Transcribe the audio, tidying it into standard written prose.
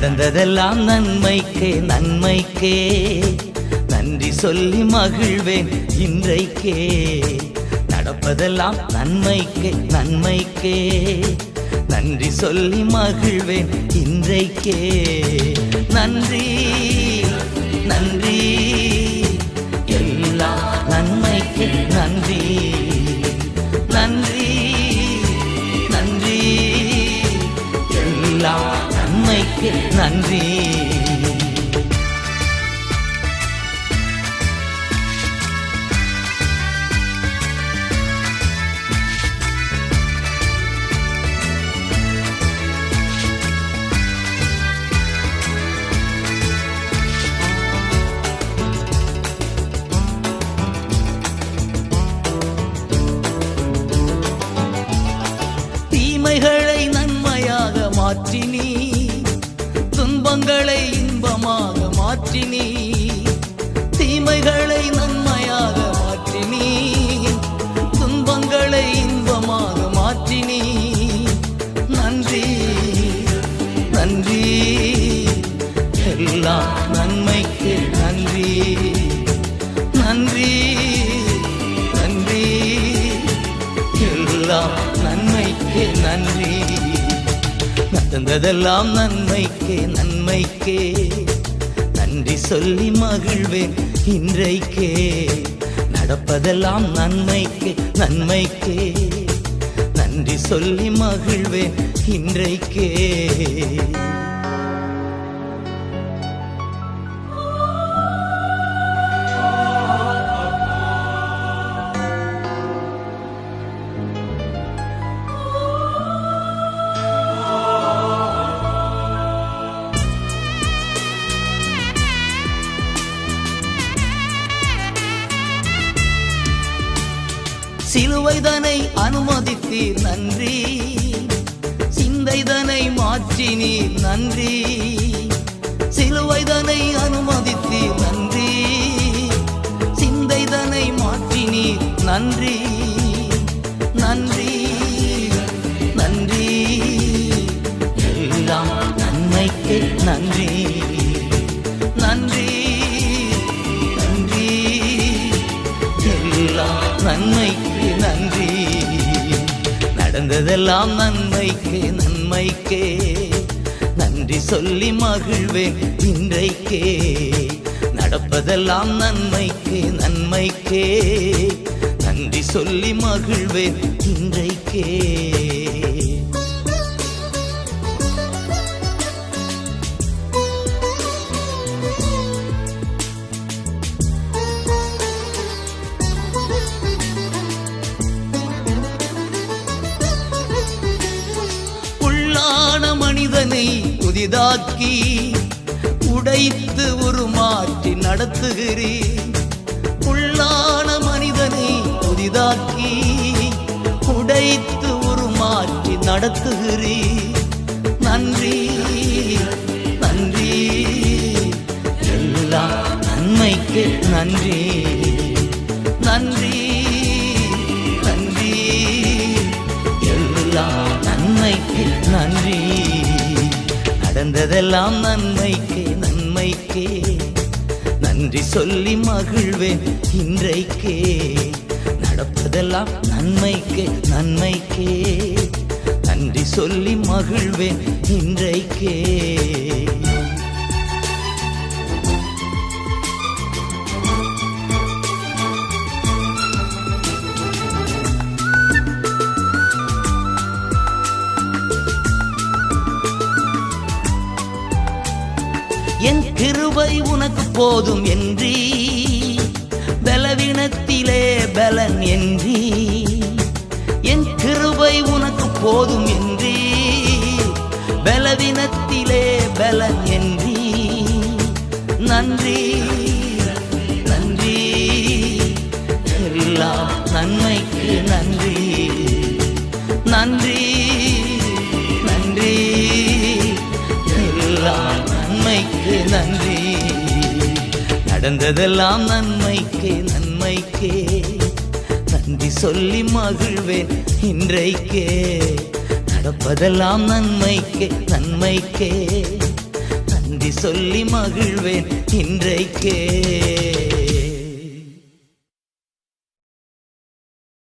நடந்ததெல்லாம் நன்மைக்கே நன்மைக்கே நன்றி சொல்லி மகிழ்வேன் இன்றைக்கே. நடப்பதெல்லாம் நன்மைக்கே நன்மைக்கே நன்றி சொல்லி மகிழ்வேன் இன்றைக்கே. நன்றி நன்றி எல்லாம் நன்மைக்கு நன்றி. நன்றி நன்றி எல்லாம் நன்மைக்கு நன்றி. தீமைகளை நன்மையாக மாற்றினீ, துன்பங்களை இன்பமாக மாற்றினீ. தீமைகளை நன்மையாக மாற்றினீ, துன்பங்களை இன்பமாக மாற்றினீ. நன்றி நன்றி எல்லாம் நன்மைக்கு நன்றி. நன்றி நன்றி எல்லாம் நன்மைக்கு நன்றி. நடந்ததெல்லாம் நன்மைக்கே நன்மைக்கே நன்றி சொல்லி மகிழ்வேன் இன்றைக்கே. நடப்பதெல்லாம் நன்மைக்கே நன்மைக்கே நன்றி சொல்லி மகிழ்வேன் இன்றைக்கே. சிலுவைதனை அனுமதித்தீர் நன்றி, சிந்தைதனை மாற்றினீர் நன்றி. சிலுவைதனை அனுமதித்தீர் நன்றி, சிந்தைதனை மாற்றினீர் நன்றி. நன்றி நன்றி எல்லாம் நன்மைக்கு நன்றி. நன்றி நன்றி எல்லாம் நன்மைக்கு நன்றி. நடந்ததெல்லாம் நன்மைக்கே நன்மைக்கே நன்றி சொல்லி மகிழ்வேன் இன்றைக்கே. நடப்பதெல்லாம் நன்மைக்கே நன்மைக்கே நன்றி சொல்லி மகிழ்வேன் இன்றைக்கே. மனிதனை புதிதாக்கி உடைத்து உருமாற்றி நடத்துகிறீர். உள்ளான மனிதனை புதிதாக்கி உடைத்து உருமாற்றி நடத்துகிறீர். நன்றி நன்றி எல்லாம் நன்மைக்கு நன்றி. நன்றி நன்றி எல்லாம் நன்மைக்கு நன்றி. நடந்ததெல்லாம் நன்மைக்கே நன்மைக்கே நன்றி சொல்லி மகிழ்வேன் இன்றைக்கே. நடப்பதெல்லாம் நன்மைக்கே நன்மைக்கே நன்றி சொல்லி மகிழ்வேன் இன்றைக்கே. என் கிருபை உனக்கு போதும் என்றீ, பலவீனத்திலே பலன் என்றீ. என் கிருபை உனக்கு போதும் என்றீ, பலவீனத்திலே பலன் என்றீ. நன்றி நன்றி எல்லாம் நன்மைக்கு நன்றி. நன்றி நன்றி எல்லாம் நன்மைக்கு நன்றி. நடந்ததெல்லாம் நன்மைக்கே நன்மைக்கே நன்றி சொல்லி மகிழ்வேன் இன்றைக்கே. நடப்பதெல்லாம் நன்மைக்கே நன்மைக்கே நன்றி சொல்லி மகிழ்வேன் இன்றைக்கே.